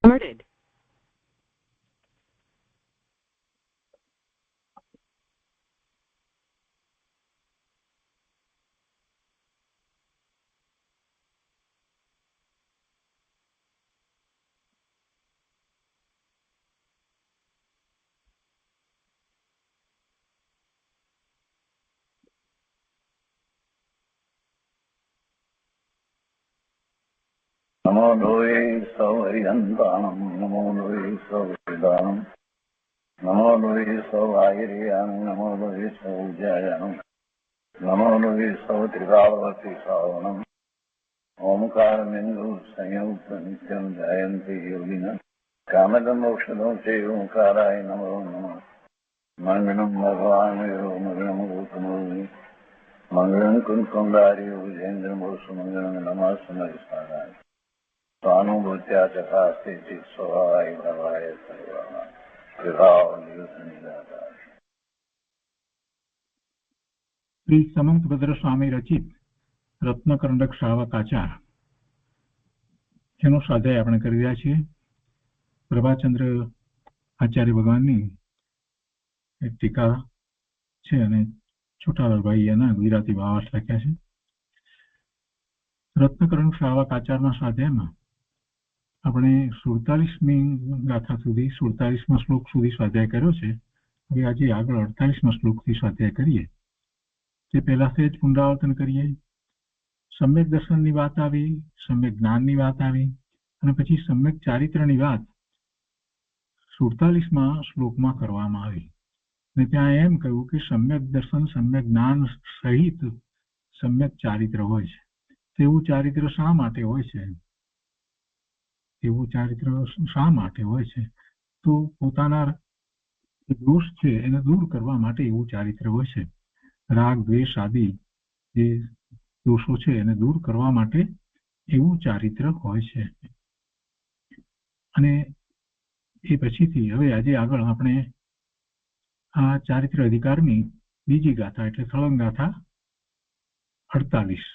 started. नमो लोये सौहरिहन्ताणम् नमो लोये सौहृदानम् नमो लोये सौभागिर्याम् नमो लोये सौज्यायाम् नमो लोये सौत्रिकावती श्रावणम् ओंकारमिन्दु संयुक्त नित्यम् जयन्ति योगिनः कामदम् मोक्षदम् चैव ओंकाराय नमो नमः मङ्गलम् भगवान् मङ्गलम् गौतमोऽग्नि मङ्गलम् कुन्कुण्डार्यो विजेन्द्रमोसु मङ्गलम् नमः समयसाराय स्वानुभूत्या चकास्ते स्वभावाय भवाय सर्वाणां विभावनिदाता શ્રી સમંતભદ્ર સ્વામી રચિત રત્નકરંડક શ્રાવકાચાર એનો સ્વાધ્યાય આપણે કરી રહ્યા છીએ. પ્રભાચંદ્ર આચાર્ય ભગવાનની એક ટીકા છે અને છોટાલાલભાઈ એના ગુજરાતી ભાવાર્થ લખ્યા છે. રત્નકરંડક શ્રાવકાચારના સ્વાધ્યાયમાં આપણે 47મી ગાથા સુધી 47મા શ્લોક સુધી સ્વાધ્યાય કર્યો છે. હવે આજે આગળ 48મા શ્લોકથી સ્વાધ્યાય કરીએ. તે પહેલા સેજ પુનરાવર્તન કરીએ. સમ્યક દર્શનની વાત આવી, સમ્યક જ્ઞાનની વાત આવી અને પછી સમ્યક ચારિત્રની વાત 47મા શ્લોકમાં કરવામાં આવી. અને ત્યાં એમ કહ્યું કે સમ્યક દર્શન સમ્યક જ્ઞાન સહિત સમ્યક ચારિત્ર હોય છે. તેવું ચારિત્ર શા માટે હોય છે? એવું ચારિત્ર શા માટે હોય છે? તો પોતાના દોષ છે એને દૂર કરવા માટે એવું ચારિત્ર હોય છે. રાગ દ્વેષ આદિ જે દોષો છે એને દૂર કરવા માટે એવું ચારિત્ર હોય છે. અને એ પછીથી હવે આજે આગળ આપણે આ ચારિત્ર અધિકારની બીજી ગાથા એટલે સળંગ ગાથા 48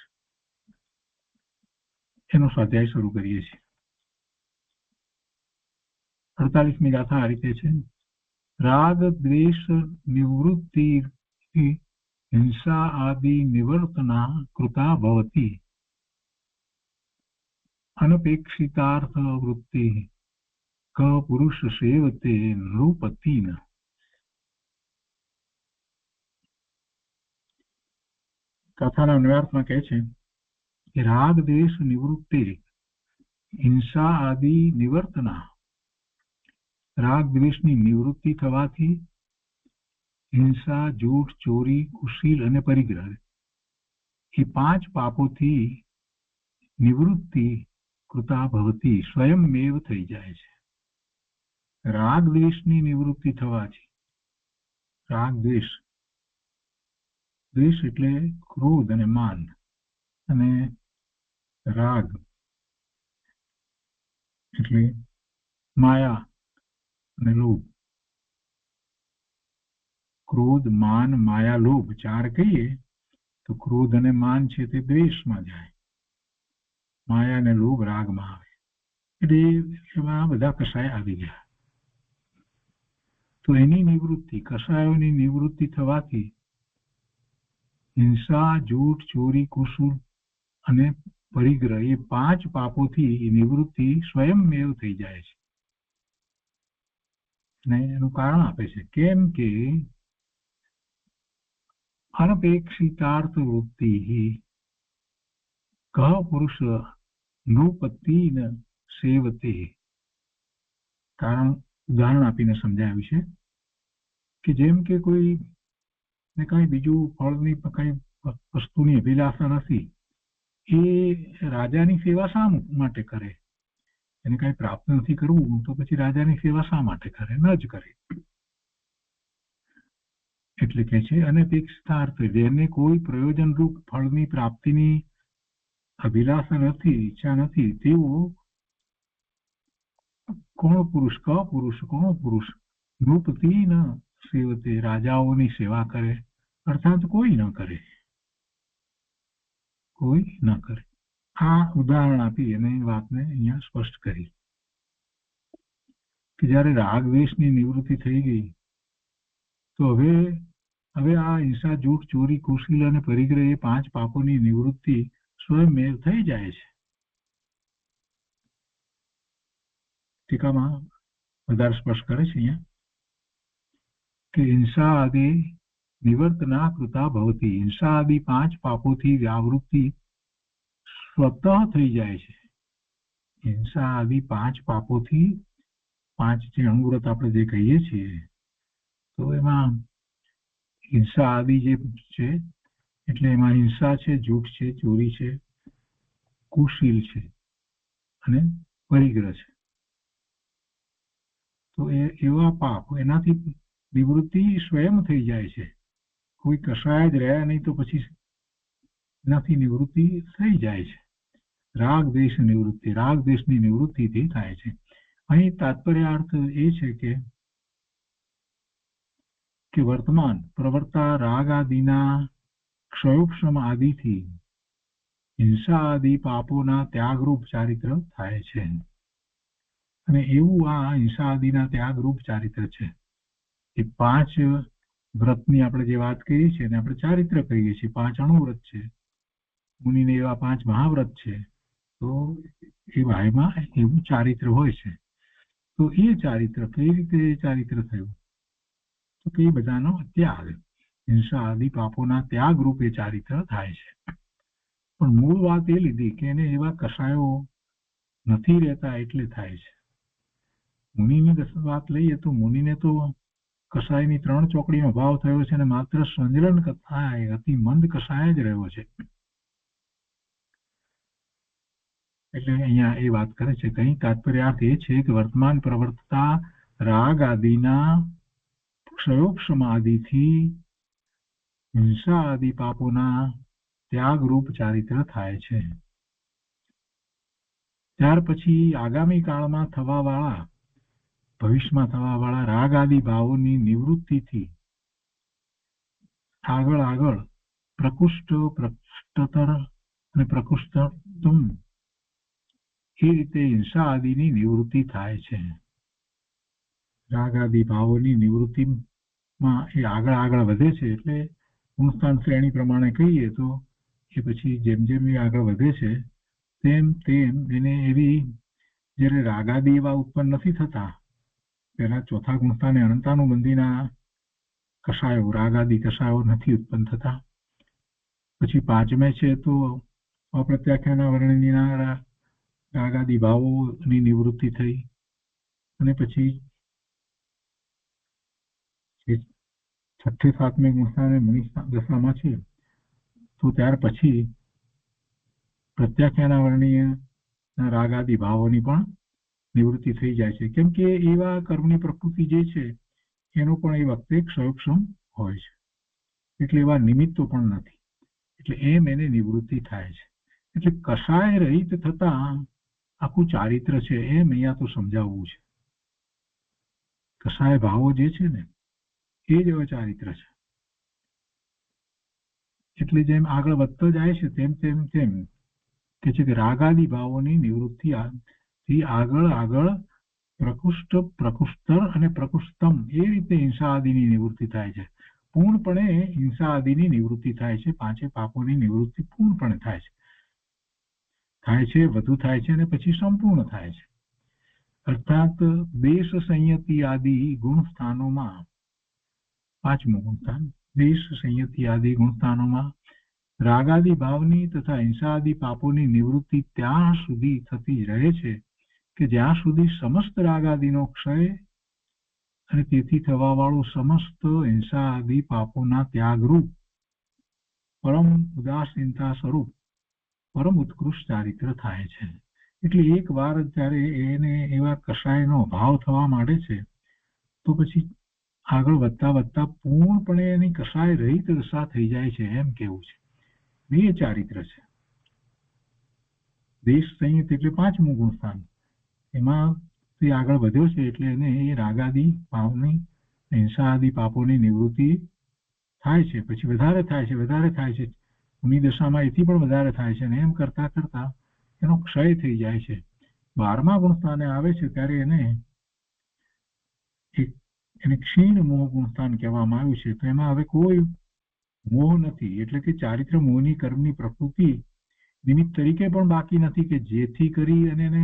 એનો સ્વાધ્યાય શરૂ કરીએ છીએ. 48મી ગાથા આ રીતે છે. રાગ દ્વેષ નિવૃત્તિ હિંસા આદિ નિવર્તના કૃતા ભવતી અનપેક્ષિતાર્થ વૃત્તિ ક પુરુષ સેવતે નૃપતિન. કથાના અન્વયાર્થમાં કહે છે કે રાગ દ્વેષ નિવૃત્તિ હિંસા આદિ નિવર્તના, રાગ દ્વેષની નિવૃત્તિ થવાથી હિંસા, જૂઠ, ચોરી, કુશીલ અને પરિગ્રહ એ 5 પાપોથી નિવૃત્તિ કૃતા ભવતી સ્વયંમેવ થઈ જાય છે. રાગ દ્વેષની નિવૃત્તિ થવાથી, રાગ દ્વેષ, દ્વેષ એટલે ક્રોધ અને માન, અને રાગ એટલે માયા અને લોભ. ક્રોધ, માન, માયા, લોભ 4 કહીએ તો ક્રોધ અને માન છે તે દ્વેષમાં જાય, માયા અને લોભ રાગમાં આવે. એટલે એમાં બધા કષાય આવી ગયા. તો એની નિવૃત્તિ, કષાયોની નિવૃત્તિ થવાથી હિંસા, જૂઠ, ચોરી, કુશુલ અને પરિગ્રહ એ 5 પાપોથી નિવૃત્તિ સ્વયંમેવ થઈ જાય છે. અને એનું કારણ આપે છે. કેમ કે અનપેક્ષિતાર્થ વૃત્તિ કહ પુરુષ નૃપતિન સેવતે. કારણ ઉદાહરણ આપીને સમજાવ્યું છે કે જેમ કે કોઈ ને કઈ બીજું ફળની કઈ વસ્તુની અભિલાષા નથી, એ રાજાની સેવા શા માટે કરે? એને કઈ પ્રાપ્ત નથી કરવું તો પછી રાજાની સેવા શા માટે કરે? ન જ કરે. એટલે કે છે અનપેક્ષિતાર્થ, જેને કોઈ પ્રયોજનરૂપ ફળની પ્રાપ્તિની અભિલાષા નથી, ઈચ્છા નથી, તેવો કોણ પુરુષ, ક પુરુષ, કોણ પુરુષ નૃપતિ ન સેવતે, રાજાઓની સેવા કરે, અર્થાત કોઈ ન કરે, કોઈ ન કરે. આ ઉદાહરણ આપી અને વાતને અહીંયા સ્પષ્ટ કરી. કે જ્યારે રાગ દ્વેષની નિવૃત્તિ થઈ ગઈ તો હવે આ હિંસા, જૂઠ, ચોરી, કુશીલ અને પરિગ્રહ એ 5 પાપોની નિવૃત્તિ સ્વયં થઈ જાય છે. ટીકામાં વધારે સ્પષ્ટ કરે છે અહીંયા કે હિંસા આદિ નિવર્તના કૃતા ભવતી. હિંસા આદિ 5 પાપોથી વ્યાવૃત્તિ સ્વતઃ થઈ જાય છે. હિંસા આદિ 5 પાપોથી, 5 જે અણુવ્રત આપણે જે કહીએ છીએ, તો એમાં હિંસા આદિ જે છે એટલે એમાં હિંસા છે, જૂઠ છે, ચોરી છે, કુશીલ છે અને પરિગ્રહ છે. તો એવા પાપ એનાથી નિવૃત્તિ સ્વયં થઈ જાય છે. કોઈ કશાય જ રહ્યા નહીં તો પછી એનાથી નિવૃત્તિ થઈ જાય છે. રાગ દ્વેષ નિવૃત્તિ, રાગ દ્વેષની નિવૃત્તિથી થાય છે. અહીં તાત્પર્યાર્થ એ છે કે વર્તમાન પ્રવર્તા રાગ આદિના ક્ષયોપશમ આદિથી હિંસા આદિ પાપોના ત્યાગરૂપ ચારિત્ર થાય છે. અને એવું આ હિંસા આદિના ત્યાગરૂપ ચારિત્ર છે. એ 5 વ્રતની આપણે જે વાત કરીએ છીએ એને આપણે ચારિત્ર કહીએ છીએ. 5 અણુવ્રત છે, મુનિને એવા 5 મહાવ્રત છે. તો એ ભાઈમાં એવું ચારિત્ર હોય છે. તો એ ચારિત્ર કઈ રીતે ચારિત્ર થયું? તો કે બધાનો ત્યાગ, હિંસા આદિ પાપોના ત્યાગ રૂપે ચારિત્ર થાય છે. પણ મૂળ વાત એ લીધી કે એને એવા કષાયો નથી રહેતા એટલે થાય છે. મુનિની વાત લઈએ તો મુનિને તો કષાયની 3 ચોકડીનો ભાવ થયો છે અને માત્ર સંજ્ઞન કથાય અતિ મંદ કષાય જ રહ્યો છે. એટલે અહીંયા એ વાત કરે છે. કઈ તાત્પર્યાર્થ એ છે કે વર્તમાન પ્રવર્તતા રાગ આદિના ક્ષયોપશમ આદિથી હિંસા આદિ પાપોના ત્યાગરૂપ ચારિત્ર થાય છે. ત્યાર પછી આગામી કાળમાં થવાવાળા, ભવિષ્યમાં થવાવાળા રાગ આદિ ભાવોની નિવૃત્તિથી આગળ પ્રકુષ્ઠ, પ્રકુષ્ઠતર અને પ્રકુષ્ઠતમ એ રીતે હિંસા આદિની નિવૃત્તિ થાય છે. રાગ આદિ ભાવોની નિવૃત્તિમાં એ આગળ વધે છે. એટલે ગુણસ્થાન શ્રેણી પ્રમાણે કહીએ તો એ પછી જેમ જેમ એ આગળ વધે છે તેમ એને એવી જ્યારે રાગાદિ એવા ઉત્પન્ન નથી થતા, પહેલા 4થા ગુણસ્થાને અનંતાનુબંધીના કષાયો, રાગાદિ કષાયો નથી ઉત્પન્ન થતા. પછી 5મે છે તો અપ્રત્યાખ્યાના વર્ણનીના રાગાદિ ભાવોની નિવૃત્તિ થઈ. અને પછી 6ઠે 7મે ગુણસ્થાને મુનિ દશામાં છે તો ત્યાર પછી પ્રત્યાખ્યાના વર્ણીય રાગાદિ ભાવોની પણ નિવૃત્તિ થઈ જાય છે. કેમ કે એવા કર્મની પ્રકૃતિ જે છે એનો પણ એ વખતે ક્ષયોપશમ હોય છે. એટલે એવા નિમિત્તો પણ નથી. એટલે એમ એને નિવૃત્તિ થાય છે. એટલે કષાય રહિત થતા આખું ચારિત્ર છે એમ અહીંયા તો સમજાવવું છે. કષાય ભાવો જે છે ને એ જ હવે ચારિત્ર છે. એટલે જેમ આગળ વધતો જાય છે તેમ કે છે કે રાગાદિ ભાવોની નિવૃત્તિથી આગળ પ્રકુષ્ઠ, પ્રકુષ્ઠર અને પ્રકુષ્ઠમ એ રીતે હિંસા આદિની નિવૃત્તિ થાય છે. પૂર્ણપણે હિંસા આદિની નિવૃત્તિ થાય છે. 5 પાપોની નિવૃત્તિ પૂર્ણપણે થાય છે, વધુ થાય છે અને પછી સંપૂર્ણ થાય છે. અર્થાત દેશ સંયતિ આદિ ગુણસ્થાનોમાં, 5મું ગુણસ્થાન, દેશ સંયતિ આદિ ગુણસ્થાનોમાં રાગાદિ ભાવની તથા હિંસાદિ પાપોની નિવૃત્તિ ત્યાં સુધી થતી રહે છે કે જ્યાં સુધી સમસ્ત રાગાદિનો ક્ષય અને તેથી થવા વાળું સમસ્ત હિંસા આદિ પાપોના ત્યાગરૂપ પરમ ઉદાસીનતા સ્વરૂપ પરમ ઉત્કૃષ્ટ ચારિત્ર થાય છે. એટલે એક વાર જ્યારે એને એવા કષાયનો ભાવ થવા માંડે છે તો પછી આગળ વધતા પૂર્ણપણે એની કષાય રહિત દશા થઈ જાય છે એમ કેવું છે. બે ચારિત્ર છે. દેશ સંયત એટલે 5મું ગુણસ્થાન, એમાં તે આગળ વધ્યો છે એટલે એને એ રાગાદિ ભાવની, હિંસા આદિ પાપોની નિવૃત્તિ થાય છે. પછી વધારે થાય છે. મુનિ દશામાં એથી પણ વધારે થાય છે અને એમ કરતા એનો ક્ષય થઈ જાય છે. 12મા ગુણસ્થાને આવે છે ત્યારે એને એને ક્ષીણ મોહ ગુણસ્થાન કહેવામાં આવ્યું છે. તો એમાં હવે કોઈ મોહ નથી, એટલે કે ચારિત્ર મોહની કર્મની પ્રકૃતિ નિમિત્ત તરીકે પણ બાકી નથી કે જેથી કરી અને એને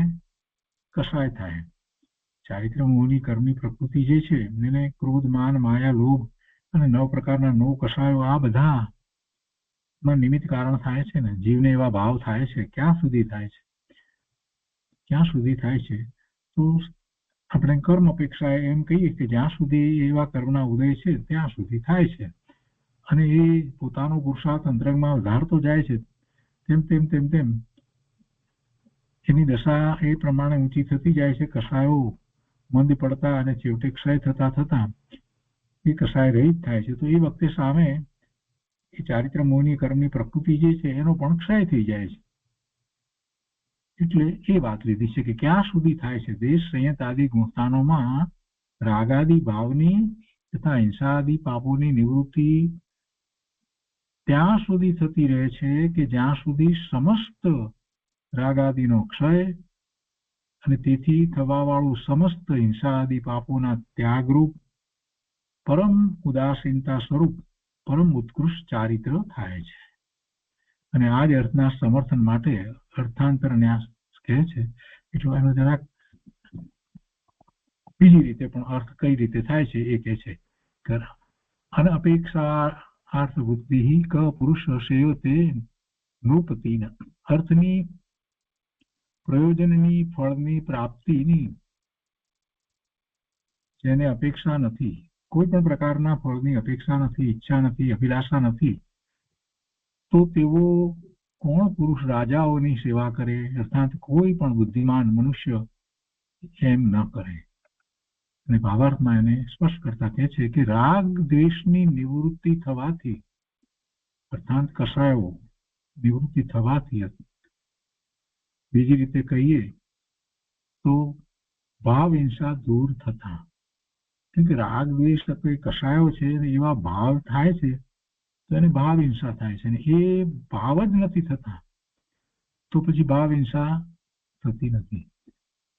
કસાય થાય. ચારિત્ર મોહની કર્મની પ્રકૃતિ જે છે એને ક્રોધ, માન, માયા, લોભ અને 9 પ્રકારના 9 કસાયો આ બધા નિમિત્ત કારણ થાય છે ને. જીવને એવા ભાવ થાય છે. ક્યાં સુધી થાય છે? ક્યાં સુધી થાય છે? તો આપણે કર્મ અપેક્ષા એમ કહીએ કે જ્યાં સુધી એવા કર્મના ઉદય છે ત્યાં સુધી થાય છે, અને એ પોતાનો પુરુષાર્થ અંતરંગમાં વધારતો જાય છે. તેમ તેમ તેમ તેમ એની દશા એ પ્રમાણે ઊંચી થતી જાય છે. કસાયો મંદ પડતા અને છેવટે ક્ષય થતા થતા એ કસાય રહિત થાય છે. તો એ વખતે સામે એ ચારિત્ર મોહની કર્મની પ્રકૃતિ જે છે એનો પણ ક્ષય થઈ જાય છે. એટલે એ વાત લીધી છે કે ક્યાં સુધી થાય છે? દેશ સંયત આદિ ગુણસ્થાનોમાં રાગાદિ ભાવની તથા હિંસાદિ પાપોની નિવૃત્તિ ત્યાં સુધી થતી રહે છે કે જ્યાં સુધી સમસ્ત રાગાદિનો ક્ષય અને તેથી થવા વાળું સમસ્ત હિંસાદિ પાપોના ત્યાગરૂપ પરમ ઉદાસીનતા સ્વરૂપ પરમ ઉત્કૃષ્ટ ચારિત્ર થાય છે. અને આ જ અર્થના સમર્થન માટે અર્થાંતર ન્યાસ કહે છે. એટલે એનો જરાક બીજી રીતે પણ અર્થ કઈ રીતે થાય છે એ કહે છે. અનઅપેક્ષા અર્થ બુદ્ધિ ક પુરુષ શ્રેયો તે નૃપતિન. અર્થની, પ્રયોજનની, ફળની પ્રાપ્તિની જેને અપેક્ષા નથી, કોઈ પણ પ્રકારના ફળની અપેક્ષા નથી, ઈચ્છા નથી, અભિલાષા નથી, તો તેઓ કોણ પુરુષ રાજાઓની સેવા કરે? અર્થાત કોઈ પણ બુદ્ધિમાન મનુષ્ય એમ ન કરે. અને ભાવાર્થમાં એને સ્પષ્ટ કરતા કહે છે કે રાગ દ્વેષની નિવૃત્તિ થવાથી, અર્થાત કસાયો નિવૃત્તિ થવાથી, બીજી રીતે કહીએ તો ભાવ હિંસા દૂર થતા. કેમ કે રાગ દ્વેષ કસાયો છે એવા ભાવ થાય છે તો એને ભાવ હિંસા થાય છે, અને એ ભાવ જ નથી થતા તો પછી ભાવ હિંસા થતી નથી.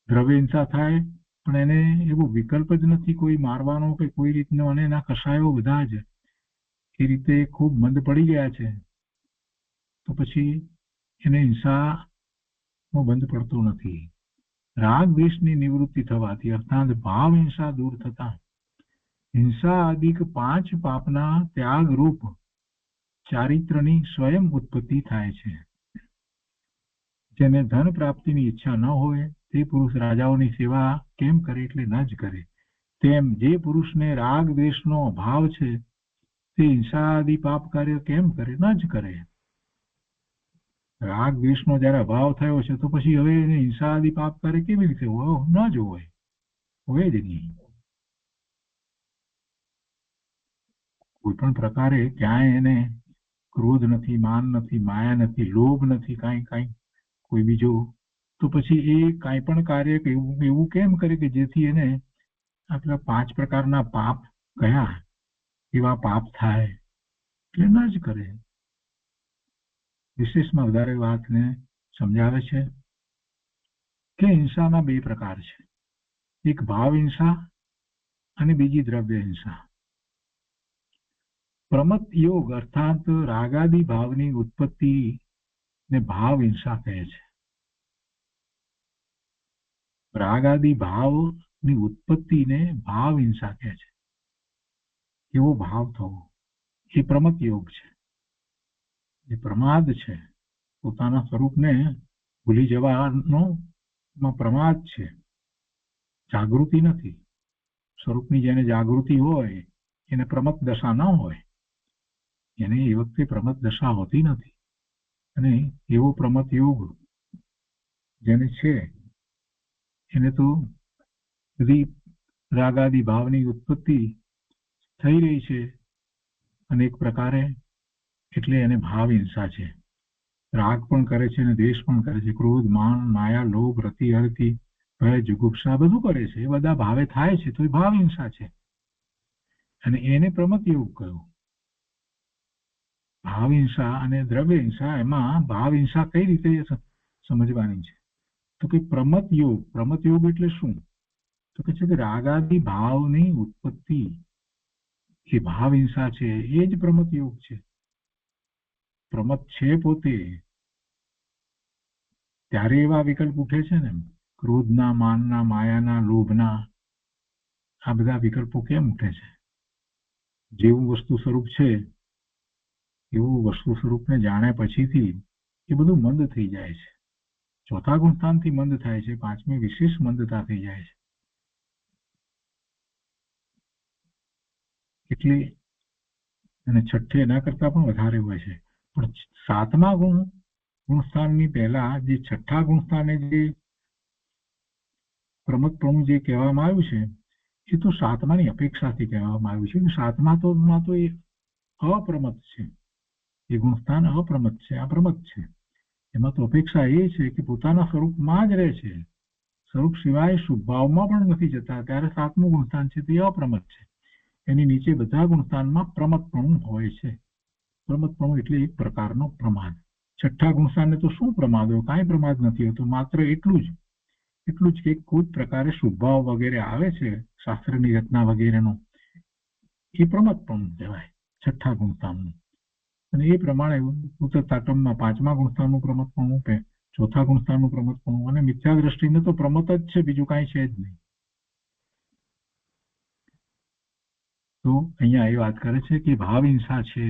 દ્રવ્ય હિંસા થાય પણ એને એવો વિકલ્પ જ નથી કોઈ મારવાનો કે કોઈ રીતનો, અને એના કસાયો બધા જ એ રીતે ખૂબ મંદ પડી ગયા છે તો પછી એને હિંસાનો બંધ પડતો નથી. રાગ દ્વેષની નિવૃત્તિ થવાથી, અર્થાત ભાવ હિંસા દૂર થતા હિંસા આદિક 5 પાપના ત્યાગ રૂપ ચારિત્રની સ્વયં ઉત્પત્તિ થાય છે. જેને ધન પ્રાપ્તિની ઈચ્છા ન હોય તે પુરુષ રાજાઓની સેવા કેમ કરે? એટલે ન જ કરે. તેમ જે પુરુષને રાગ દ્વેષનો અભાવ છે તે હિંસા આદિ પાપ કાર્ય કેમ કરે? ન જ કરે. રાગ દ્વેષનો જયારે અભાવ થયો છે તો પછી હવે એને હિંસા આદિ પાપ કાર્ય કેવી રીતે હોય? ન જ હોય જ નહીં. કોઈ પણ પ્રકારે ક્યાંય એને ક્રોધ નથી, માન નથી, માયા નથી, લોભ નથી, કાંઈ કોઈ બીજો, તો પછી એ કાંઈ પણ કાર્ય એવું કેમ કરે કે જેથી એને આપણા 5 પ્રકારના પાપ કયા એવા પાપ થાય? એટલે ન જ કરે. વિશેષમાં વધારે વાતને સમજાવે છે કે હિંસાના 2 પ્રકાર છે. એક ભાવ હિંસા અને બીજી દ્રવ્ય હિંસા. પ્રમત યોગ અર્થાત રાગાદી ભાવની ઉત્પત્તિ ને ભાવ હિંસા કહે છે. રાગાદી ભાવની ઉત્પત્તિને ભાવ હિંસા કહે છે. એવો ભાવ થવો એ પ્રમત યોગ છે. એ પ્રમાદ છે, પોતાના સ્વરૂપને ભૂલી જવાનો પ્રમાદ છે, જાગૃતિ નથી. સ્વરૂપની જેને જાગૃતિ હોય એને પ્રમત દશા ન હોય, એને એ વખતે પ્રમત દશા હોતી નથી. અને એવો પ્રમત યોગ જેને છે એને તો બધી રાગાદી ભાવની ઉત્પત્તિ થઈ રહી છે અનેક પ્રકારે, એટલે એને ભાવ હિંસા છે. રાગ પણ કરે છે અને દ્વેષ પણ કરે છે. ક્રોધ, માન, માયા, લોભ, રતિ, હરતિ, ભય, જુગુપ્સા બધું કરે છે. એ બધા ભાવે થાય છે તો એ ભાવ હિંસા છે, અને એને પ્રમત યોગ કહ્યું. ભાવ હિંસા અને દ્રવ્ય હિંસા, એમાં ભાવ હિંસા કઈ રીતે સમજવાની છે? તો કે પ્રમત યોગ એટલે શું? તો તો કે છે કે રાગાદી ભાવની ઉત્પત્તિ એ ભાવ હિંસા છે, એ જ પ્રમત યોગ છે. પ્રમત છે પોતે, ત્યારે એવા વિકલ્પ ઉઠે છે ને, ક્રોધના, માનના, માયાના, લોભના, આ બધા વિકલ્પો કેમ ઉઠે છે? જેવું વસ્તુ સ્વરૂપ છે એવું વસ્તુ સ્વરૂપને જાણ્યા પછીથી એ બધું મંદ થઈ જાય છે. ચોથા ગુણસ્થાનથી મંદ થાય છે, પાંચમી વિશેષ મંદતા થઈ જાય છે. એટલે અને છઠ્ઠે એના કરતા પણ વધારે હોય છે. પણ સાતમા ગુણસ્થાનની પહેલા જે છઠ્ઠા ગુણસ્થાને જે પ્રમતપણું જે કહેવામાં આવ્યું છે, એ તો સાતમાની અપેક્ષાથી કહેવામાં આવ્યું છે. સાતમા તો એ અપ્રમત છે, એ ગુણસ્થાન અપ્રમત છે, આ પ્રમત છે. એમાં તો અપેક્ષા એ છે કે પોતાના સ્વરૂપમાં જ રહે છે, સ્વરૂપ સિવાય શુભભાવમાં પણ નથી જતા. ત્યારે સાતમું ગુણસ્થાન છે તે અપ્રમત છે. એની નીચે બધા ગુણસ્થાનમાં પ્રમતપણું હોય છે. પ્રમતપણું એટલે એક પ્રકારનો પ્રમાદ. છઠ્ઠા ગુણસ્થાનને તો શું પ્રમાદ હોય? કાંઈ પ્રમાદ નથી હોતો. માત્ર એટલું જ કે કોઈ પ્રકારે શુભભાવ વગેરે આવે છે, શાસ્ત્રની રચના વગેરેનો, એ પ્રમતપણું કહેવાય છઠ્ઠા ગુણસ્થાનનું. અને એ પ્રમાણે ઉત્તરતાટમમાં પાંચમા ગુણસ્થાનનું પ્રમતપણું, ચોથા ગુણસ્થાનનું પ્રમતપણું, અને મિથ્યા દ્રષ્ટિને તો પ્રમત જ છે, બીજું કાંઈ છે જ નહીં. તો અહીંયા એ વાત કરે છે કે ભાવ હિંસા છે,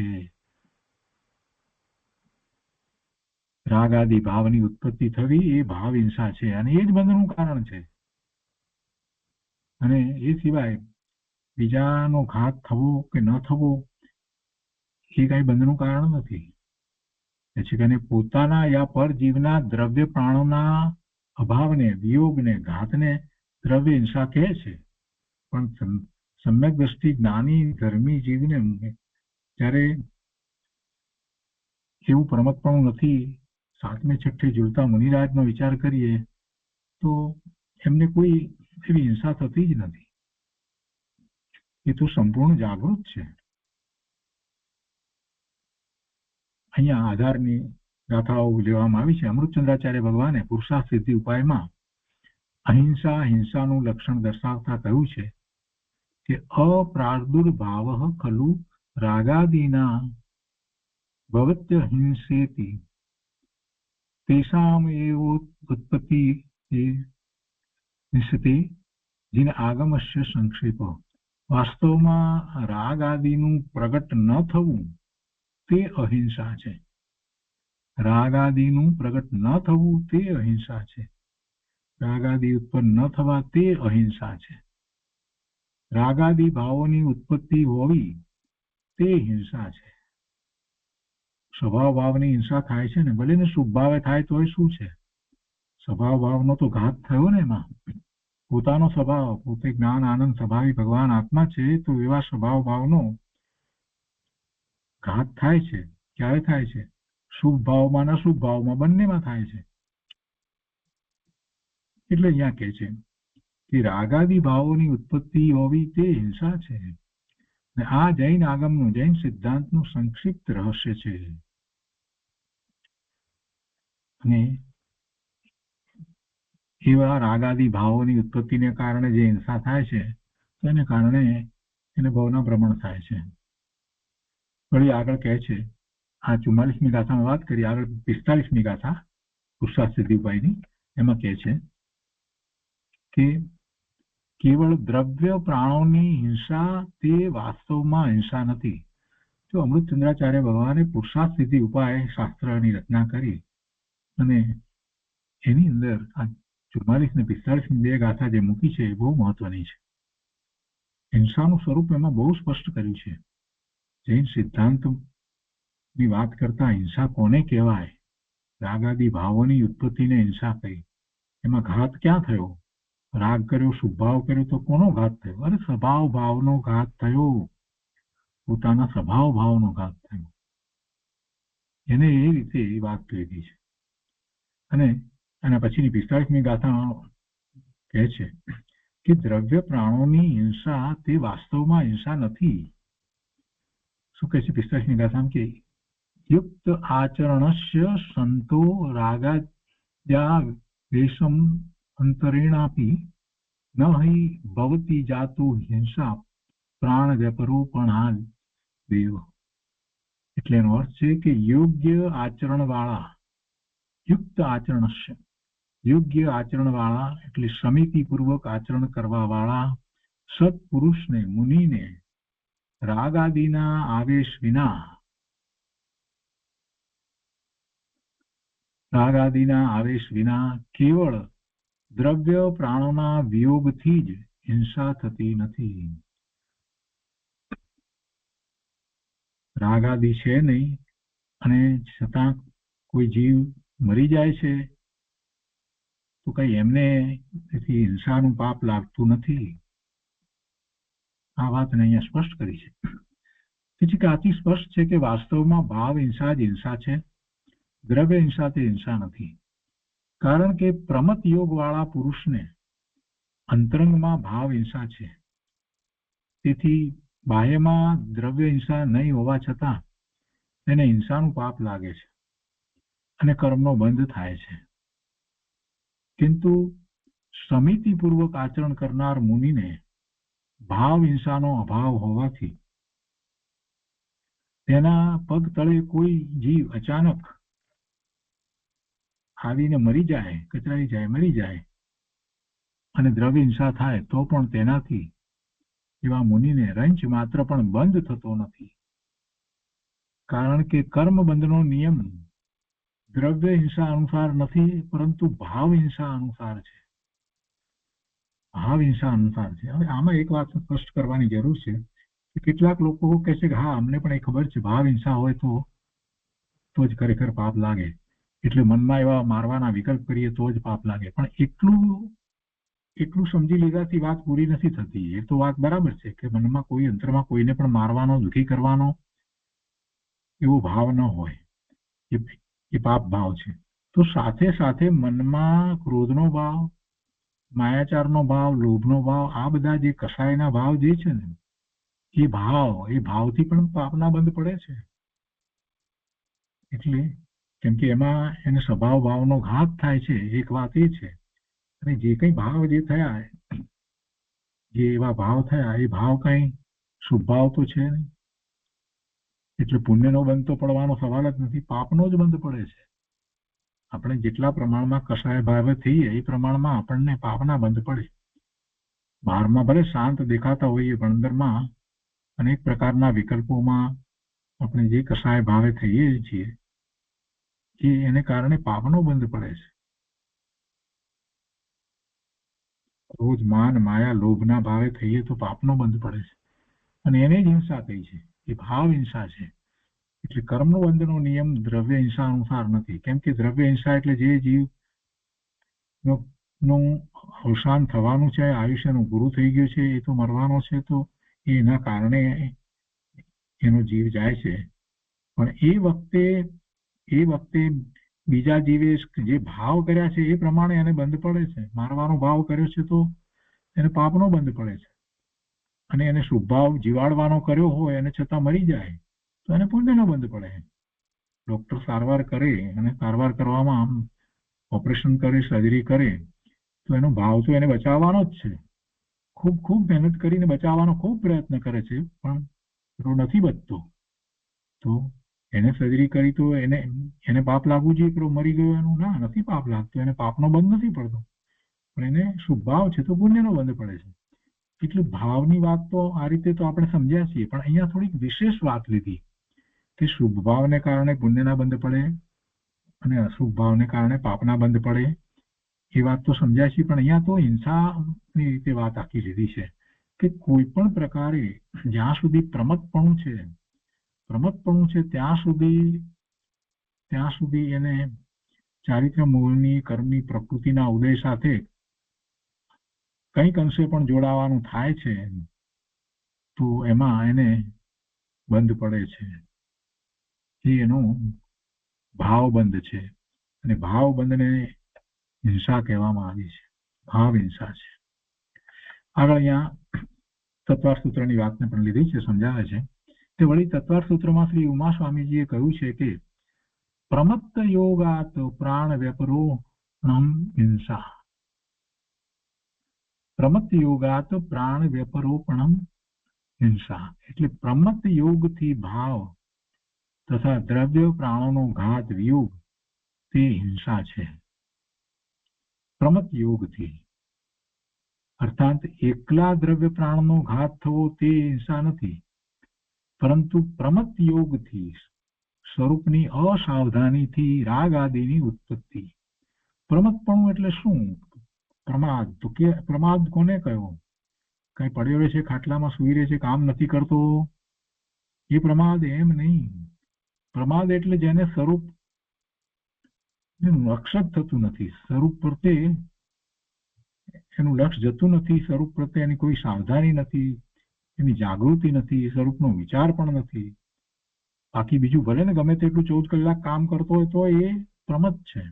રાગ આદિ ભાવની ઉત્પત્તિ થવી એ ભાવ હિંસા છે, અને એ જ બંધનું કારણ છે. અને એ સિવાય બીજાનો ઘાત થવો કે ન થવો એ કઈ બંધનું કારણ નથી. પછી પોતાના યા પર જીવના દ્રવ્ય પ્રાણોના અભાવને, વિયોગને, ઘાતને દ્રવ્ય હિંસા કહે છે. પણ સમ્યક દ્રષ્ટિ જ્ઞાની ધર્મી જીવને જ્યારે એવું પ્રમતપણું નથી, સાતમે છઠ્ઠે ઝૂલતા મુનિરાજનો વિચાર કરીએ તો એમને કોઈ એવી હિંસા થતી જ નથી. એ તો સંપૂર્ણ જાગૃત છે. અહીંયા આધારની ગાથાઓ લેવામાં આવી છે. અમૃતચંદ્રાચાર્ય ભગવાને પુરુષાર્થ સિદ્ધિ ઉપાયમાં અહિંસા, હિંસાનું લક્ષણ દર્શાવતા કહ્યું છે કે અપ્રાદુર્ભાવ ખલુ રાગાદીના ભવત્ય હિંસેતિ તેષામ એવોત્પત્તિ નિશ્ચિતે જીન આગમસ્ય સંક્ષેપ. વાસ્તવમાં રાગ આદિનું પ્રગટ ન થવું તે અહિંસા છે. રાગ આદિનું પ્રગટ ન થવું તે અહિંસા છે. રાગ આદિ ઉત્પન્ન ન થવા તે અહિંસા છે. રાગાદિ ભાવોની ઉત્પત્તિ હોવી તે હિંસા છે. સ્વભાવ ભાવની હિંસા થાય છે ને, ભલે ને શુભ ભાવે થાય તો શું છે? સ્વભાવ ભાવનો તો ઘાત થયો ને. એમાં પોતાનો સ્વભાવ, પોતે જ્ઞાન આનંદ સ્વભાવી ભગવાન આત્મા છે, તો એવા સ્વભાવ ભાવનો ઘાત થાય છે. ક્યારે થાય છે? શુભ ભાવમાં અને અશુભ ભાવમાં, બંનેમાં થાય છે. એટલે અહીંયા કહે છે કે રાગાદિ ભાવોની ઉત્પત્તિ હોવી તે હિંસા છે. આ જૈન આગમનું, જૈન સિદ્ધાંતનું સંક્ષિપ્ત રહસ્ય છે. અને એવા રાગાદિ ભાવોની ઉત્પત્તિને કારણે જે હિંસા થાય છે, તેને કારણે એને ભવના ભ્રમણ થાય છે. વળી આગળ કહે છે, આ 44મી ગાથામાં વાત કરી, આગળ 45મી ગાથા પુરુષાર્થ સિદ્ધિ ઉપાયની, એમાં કહે છે કે કેવળ દ્રવ્ય પ્રાણોની હિંસા તે વાસ્તવમાં હિંસા નથી. જો અમૃતચંદ્રાચાર્ય ભગવાને પુરુષાર્થ સિદ્ધિ ઉપાય શાસ્ત્રની રચના કરી અને એની અંદર આ 44 ને 45 બે ગાથા જે મૂકી છે એ બહુ મહત્વની છે. હિંસાનું સ્વરૂપ એમાં બહુ સ્પષ્ટ કર્યું છે. જૈન સિદ્ધાંતની વાત કરતા હિંસા કોને કહેવાય? રાગાદિ ભાવોની ઉત્પત્તિને હિંસા કહી. એમાં ઘાત ક્યાં થયો? રાગ કર્યો, શુભભાવ કર્યો તો કોનો ઘાત થયો? અરે સ્વભાવ ભાવનો ઘાત થયો. પોતાના સ્વભાવ ભાવનો ઘાત થયો. એને એ રીતે એ વાત લીધી છે. અને એના પછીની 45મી ગાથા કહે છે કે દ્રવ્ય પ્રાણોની હિંસા તે વાસ્તવમાં હિંસા નથી. શું કહે છે 45મી ગાથામાં? કે યુક્ત આચરણસ્ય સંતો રાગાદ્યા વેશમ અંતરેણાપી ન હિ ભવતી જાતુ હિંસા પ્રાણ વ્યપરોપણાલ દેવ. એટલે એનો અર્થ છે કે યોગ્ય આચરણ વાળા, યુક્ત આચરણ, યોગ્ય આચરણ વાળા એટલે સમિતિપૂર્વક આચરણ કરવા વાળા સત્પુરુષને, મુનિને રાગાદિના આવેશ વિના, રાગાદિના આવેશ વિના કેવળ દ્રવ્ય પ્રાણોના વિયોગથી જ હિંસા થતી નથી. રાગાદિ છે નહીં અને છતાં કોઈ જીવ મરી જાય છે તો કઈ એમને તેથી હિંસાનું પાપ લાગતું નથી. આ વાતને અહીંયા સ્પષ્ટ કરી છે. તેથી કે આથી સ્પષ્ટ છે કે વાસ્તવમાં ભાવ હિંસા જ હિંસા છે, દ્રવ્ય હિંસા તે હિંસા નથી. કારણ કે પ્રમત યોગ વાળા પુરુષને અંતરંગમાં ભાવ હિંસા છે. તેથી બાહ્યમાં દ્રવ્ય હિંસા નહીં હોવા છતાં તેને હિંસાનું પાપ લાગે છે અને કર્મનો બંધ થાય છે. કિંતુ સમિતિપૂર્વક આચરણ કરનાર મુનિને ભાવ હિંસાનો અભાવ હોવાથી તેના પગ તળે કોઈ જીવ અચાનક આવીને મરી જાય, કચરાઈ જાય, મરી જાય અને દ્રવ્ય હિંસા થાય તો પણ તેનાથી એવા મુનિને રંચ માત્ર પણ બંધ થતો નથી. કારણ કે કર્મ બંધનો નિયમ દ્રવ્ય હિંસા અનુસાર નથી, પરંતુ ભાવ હિંસા અનુસાર છે. ભાવ હિંસા અનુસાર છે. હવે આમાં એક વાત સ્પષ્ટ કરવાની જરૂર છે કે કેટલાક લોકો કહે છે કે હા અમને પણ એ ખબર છે ભાવ હિંસા હોય તો જ ખરેખર પાપ લાગે, એટલે મનમાં એવા મારવાના વિકલ્પ કરીએ તો જ પાપ લાગે. પણ એટલું સમજી લીધાથી વાત પૂરી નથી થતી. એ તો વાત બરાબર છે કે મનમાં કોઈ અંતરમાં કોઈને પણ મારવાનો, દુઃખી કરવાનો એવો ભાવ ન હોય, એ પાપ ભાવ છે. તો સાથે સાથે મનમાં ક્રોધનો ભાવ, માયાચારનો ભાવ, લોભનો ભાવ, આ બધા જે કસાયના ભાવ જે છે ને એ ભાવથી પણ પાપના બંધ પડે છે. એટલે કેમ કે એમાં એને સ્વભાવ ભાવનો ઘાત થાય છે. એક વાત એ છે. અને જે કઈ ભાવ જે થયા, જે એવા ભાવ થયા એ ભાવ કઈ શુભ ભાવ તો છે નહીં. એટલે પુણ્યનો બંધ તો પડવાનો સવાલ જ નથી, પાપનો જ બંધ પડે છે. આપણે જેટલા પ્રમાણમાં કસાય ભાવે થઈએ એ પ્રમાણમાં આપણને પાપના બંધ પડે. બહારમાં ભલે શાંત દેખાતા હોઈએ પણ અંદરમાં અનેક પ્રકારના વિકલ્પોમાં આપણે જે કસાય ભાવે થઈએ છીએ એને કારણે પાપનો બંધ પડે છે. રોજ માન, માયા, લોભના ભાવે થઈએ તો પાપનો બંધ પડે છે અને એને જ હિંસા કહી છે. એ ભાવ હિંસા છે. એટલે કર્મનો બંધનો નિયમ દ્રવ્ય હિંસા અનુસાર નથી. કેમ કે દ્રવ્ય હિંસા એટલે જે જીવ નું અવસાન થવાનું છે, આયુષ્યનું પૂરું થઈ ગયું છે, એ તો મરવાનો છે, તો એના કારણે એનો જીવ જાય છે. પણ એ વખતે બીજા જીવે જે ભાવ કર્યા છે એ પ્રમાણે એને બંધ પડે છે. મારવાનો ભાવ કર્યો છે તો એને પાપનો બંધ પડે છે. અને એને શુભ ભાવ જીવાડવાનો કર્યો હોય અને છતાં મરી જાય તો એને પુણ્યનો બંધ પડે. ડોક્ટર સારવાર કરે અને સારવાર કરવામાં ઓપરેશન કરે, સર્જરી કરે તો એનો ભાવ તો એને બચાવવાનો જ છે. ખૂબ મહેનત કરીને બચાવવાનો ખૂબ પ્રયત્ન કરે છે, પણ નથી બચતો. તો એને સર્જરી કરી તો એને પાપ લાગવું જોઈએ કે મરી ગયો એનું? ના, નથી પાપ લાગતો, એને પાપનો બંધ નથી પડતો. પણ એને શુભ ભાવ છે તો પુણ્યનો બંધ પડે છે. એટલે ભાવની વાત તો આ રીતે તો આપણે સમજ્યા છીએ, પણ અહીંયા થોડીક વિશેષ વાત લીધી કે શુભ ભાવને કારણે પુણ્યના બંધ પડે અને અશુભ ભાવને કારણે પાપના બંધ પડે. એ વાત તો સમજાય છે, પણ અહીંયા તો હિંસાની રીતે વાત આખી લીધી છે કે કોઈ પણ પ્રકારે જ્યાં સુધી પ્રમતપણું છે ત્યાં સુધી એને ચારિત્ર મૂળની કર્મની પ્રકૃતિના ઉદય સાથે કંઈક અંશે પણ જોડાવાનું થાય છે તો એમાં એને બંધ પડે છે. એ એનો ભાવ બંધ છે અને ભાવ બંધને હિંસા કહેવામાં આવી છે. ભાવ હિંસા છે. આગળ અહીંયા તત્વાર સૂત્રની વાતને પણ લીધી છે, સમજાવે છે કે વળી તત્વાર સૂત્રમાં શ્રી ઉમા સ્વામીજીએ કહ્યું છે કે પ્રમત્ત યોગાત પ્રાણ વ્યપરોહણમ હિંસા. પ્રમત્ત યોગાત પ્રાણ વ્યપરોપણમ હિંસા, એટલે પ્રમત્ત યોગથી ભાવ તથા દ્રવ્ય પ્રાણોનો ઘાત વિયોગ તે હિંસા છે. પ્રમત્ત યોગથી અર્થાત એકલા દ્રવ્ય પ્રાણનો ઘાત થવો તે હિંસા નથી, પરંતુ પ્રમત્ત યોગથી સ્વરૂપની અસાવધાનીથી રાગ આદિની ઉત્પત્તિ. પ્રમત્તપણું એટલે શું? પ્રમાદ. તો કે પ્રમાદ કોને કયો? કઈ પડ્યો રહે છે, ખાટલામાં સુઈ રહે છે, કામ નથી કરતો, એ પ્રમાદ એમ નહીં. પ્રમાદ એટલે જેને સ્વરૂપ લક્ષ થતું નથી, સ્વરૂપ પ્રત્યે એનું લક્ષ જતું નથી, સ્વરૂપ પ્રત્યે એની કોઈ સાવધાની નથી, એની જાગૃતિ નથી, સ્વરૂપનો વિચાર પણ નથી. બાકી બીજું ભલે ને ગમે તેટલું 14 કલાક કામ કરતો હોય તો એ પ્રમત્ત છે.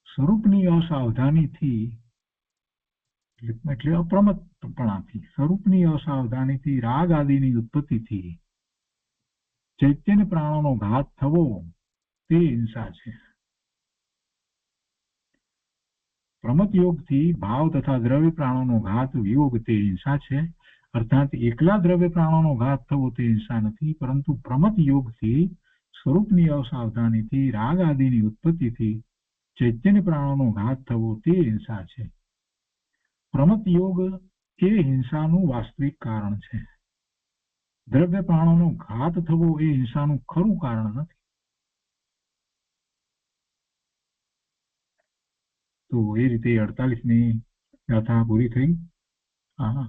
સ્વરૂપની અસાવધાનીથી એટલે અપ્રમત્તપણાથી, સ્વરૂપની અસાવધાનીથી રાગ આદિની ઉત્પત્તિથી ચૈતન્ય પ્રાણોનો ઘાત થવો તે હિંસા છે. પ્રમત્ત યોગથી ભાવ તથા દ્રવ્ય પ્રાણોનો ઘાત વિયોગ તે હિંસા છે. અર્થાત એકલા દ્રવ્ય પ્રાણોનો ઘાત થવો તે હિંસા નથી, પરંતુ પ્રમત્ત યોગથી સ્વરૂપની અસાવધાનીથી રાગ આદિની ઉત્પત્તિથી ચૈતન્ય પ્રાણોનો ઘાત થવો તે હિંસા છે. પ્રમત્ત યોગ એ હિંસાનું વાસ્તવિક કારણ છે. દ્રવ્ય પ્રાણોનો ઘાત થવો એ હિંસાનું ખરું કારણ નથી. તો એ રીતે 48મી ગાથા પૂરી થઈ. હા,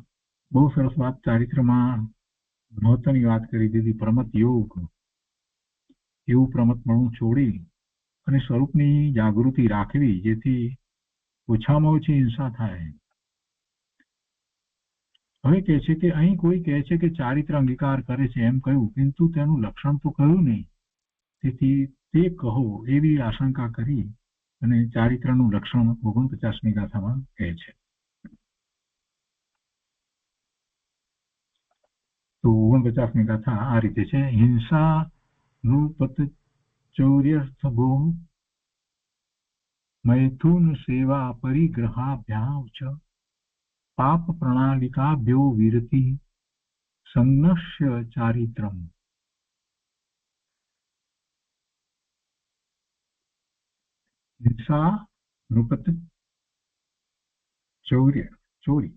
બહુ સરસ વાત. ચારિત્રમાં મહત્વની વાત કરી દીધી. પ્રમત્ત યોગ એવું પ્રમત્તપણું છોડી અને સ્વરૂપની જાગૃતિ રાખવી, જેથી ઓછામાં ઓછી હિંસા થાય. હવે કહે છે કે અહીં કોઈ કહે છે કે ચારિત્ર અંગીકાર કરે છે એમ કહ્યું, પરંતુ તેનું લક્ષણ તો કહ્યું નહીં, તેથી તે કહો એવી આશંકા કરી અને ચારિત્રનું લક્ષણ 49મી ગાથામાં કહે છે. તો 49મી ગાથા આ રીતે છે. હિંસા નૃપત ચૌર્યર્થભો મૈથુન સેવા પરિગ્રહાભ્યામ ચ પાપ પ્રણાલિકાભ્યો વિરતિ સંનશ્ય ચારિત્રમ. હિંસા નૃપત ચૌર્ય ચોરી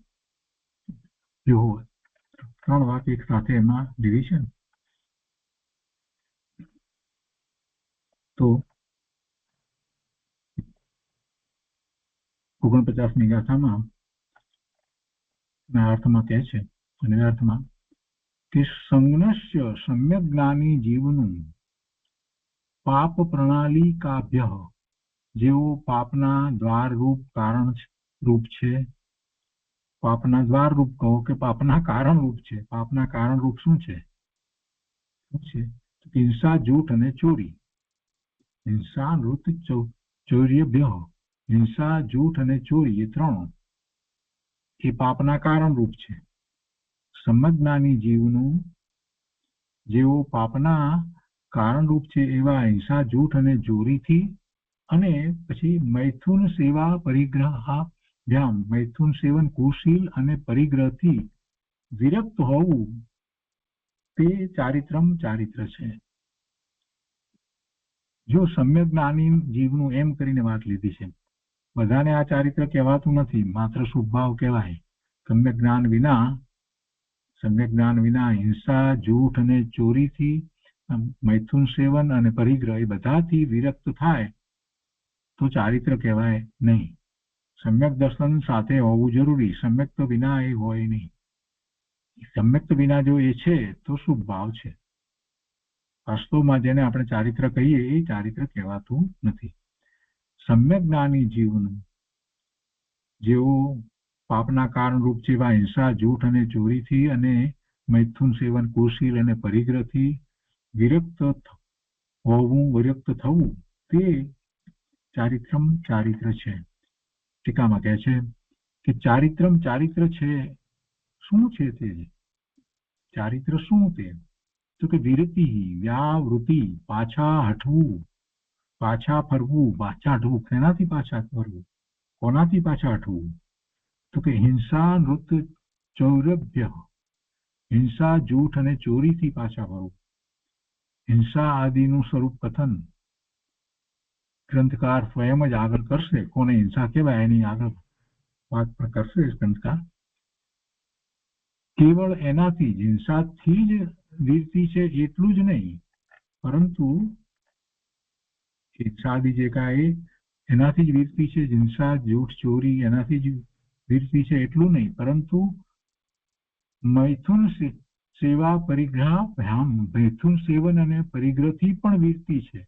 યો 3 વાત એક સાથે એમાં ડિવિઝન. તો 49મી ગાથામાં અર્થમાં કહે છે, અને અર્થમાં કે સંજ્ઞસ્ય સમ્યક જ્ઞાની જીવનું પાપ પ્રણાલી કાભ્ય, જેઓ પાપના દ્વાર રૂપ કારણ રૂપ છે. પાપના દ્વાર રૂપ કહો કે પાપના કારણ રૂપ છે. પાપના કારણ રૂપ શું છે? હિંસા, જૂઠ અને ચોરી. હિંસા નૃત ચૌર્યભ્ય, હિંસા, જૂઠ અને ચોરી એ 3 એ પાપના કારણ રૂપ છે. સમજ્ઞાની જીવનું જેઓ પાપના કારણ રૂપ છે એવા હિંસા, જૂઠ અને ચોરીથી, અને પછી મૈથુન સેવા પરિગ્રહાભ્યામ, મૈથુન સેવન, કુશીલ અને પરિગ્રહથી વિરક્ત હોવું તે ચારિત્રમ ચારિત્ર છે. જો સમ્યક જ્ઞાની જીવનું એમ કરીને વાત લીધી છે. બધાને આ ચારિત્ર કહેવાતું નથી, માત્ર શુભભાવ કહેવાય. સમ્યક જ્ઞાન વિના હિંસા, જૂઠ અને ચોરીથી, મૈથુન સેવન અને પરિગ્રહ એ બધાથી વિરક્ત થાય તો ચારિત્ર કહેવાય નહીં. સમ્યક દર્શન સાથે હોવું જરૂરી. સમ્યક તો વિના એ હોય નહીં. સમ્યક વિના જો એ છે તો શુભ ભાવ છે. વાસ્તવમાં જેને આપણે ચારિત્ર કહીએ એ ચારિત્ર કહેવાતું નથી. સમ્યક જ્ઞાની જીવનું જેઓ પાપના કારણરૂપ જેવા હિંસા, જૂઠ અને ચોરીથી અને મૈથુન સેવન, કુશીલ અને પરિગ્રહથી વિરક્ત થવું તે ચારિત્રમ ચારિત્ર છે. ટીકામાં કહે છે કે ચારિત્રમ ચારિત્ર છે. શું છે તે ચારિત્ર? શું તે? તો કે વિરતિ, વ્યાવૃત્તિ, પાછા હટવું, પાછા ફરવું, પાછા હટવું. શેનાથી પાછા ફરવું? કોનાથી પાછા હટવું? તો કે હિંસા નૃત ચૌરભ્ય, હિંસા જૂઠ અને ચોરીથી પાછા ફરવું. હિંસા આદિનું સ્વરૂપ કથન ગ્રંથકાર સ્વયં જ આગળ કરશે. કોને હિંસા કહેવાય એની આગળ વાત પણ કરશે ગ્રંથકાર. કેવળ એનાથી જ, હિંસાથી જ વીરતી છે એટલું જ નહીં, પરંતુ હિંસાદી જે કાંઈ એનાથી જ વીરતી છે. હિંસા જૂઠ ચોરી એનાથી જ વીરતી છે એટલું નહીં, પરંતુ મૈથુન સેવા પરિગ્રહ ભ્યામ, મૈથુન સેવન અને પરિગ્રહથી પણ વીરતી છે.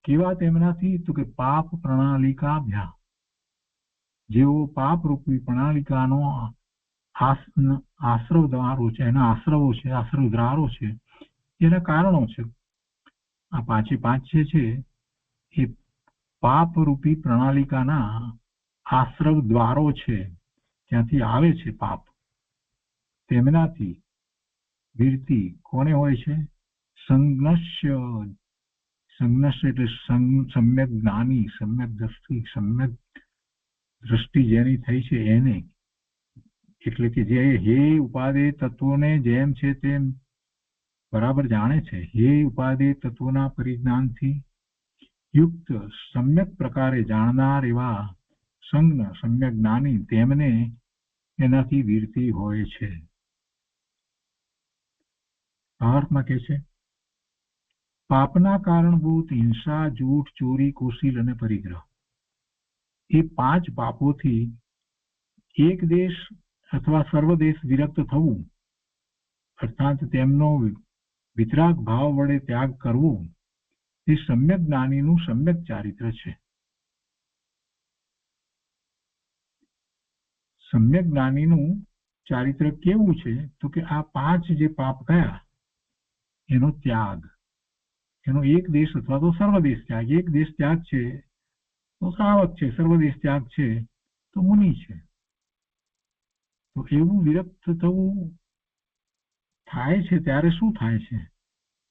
કેવા તેમનાથી? તો કે પાપ પ્રણાલિકા ભ્યા, જેઓ પાપ રૂપી પ્રણાલિકાનો આશ્રવ દ્વારો છે, એના આશ્રવો છે, આશ્રવ દ્વારો છે, એના કારણો છે. આ પાંચે પાંચ છે એ પાપ રૂપી પ્રણાલિકાના આશ્રવ દ્વારો છે, ત્યાંથી આવે છે પાપ. તેમનાથી વીરતી કોને હોય છે? સંજ્ઞસ્ય, સંજ્ઞસ્ય એટલે સમ્યક જ્ઞાની, સમ્યક દ્રષ્ટિ જેની થઈ છે એને. એટલે કે જે હે ઉપાદે તત્વોને જેમ છે તેમ બરાબર જાણે છે, હે ઉપાદે તત્વોના પરિજ્ઞાનથી યુક્ત સમ્યક પ્રકારે જાણનાર એવા સંજ્ઞ સમ્યક જ્ઞાની, તેમને એનાથી વીરતી હોય છે. ભાવાર્થમાં કે છે પાપના કારણભૂત હિંસા, જૂઠ, ચોરી, કુશીલ અને પરિગ્રહ, એ પાંચ પાપોથી એક દેશ અથવા સર્વદેશ વિરક્ત થવું, અર્થાત તેમનો વિતરાગ ભાવ વડે ત્યાગ કરવો, એ સમ્યક જ્ઞાનીનું સમ્યક ચારિત્ર છે. સમ્યક જ્ઞાનીનું ચારિત્ર કેવું છે? તો કે આ પાંચ જે પાપ કયા એનો ત્યાગ, એનો એક દેશ અથવા તો સર્વદેશ ત્યાગ. એક દેશ ત્યાગ છે તો શ્રાવક છે, સર્વદેશ ત્યાગ છે તો મુનિ છે. તો એવું વિરક્ત થવું થાય છે ત્યારે શું થાય છે,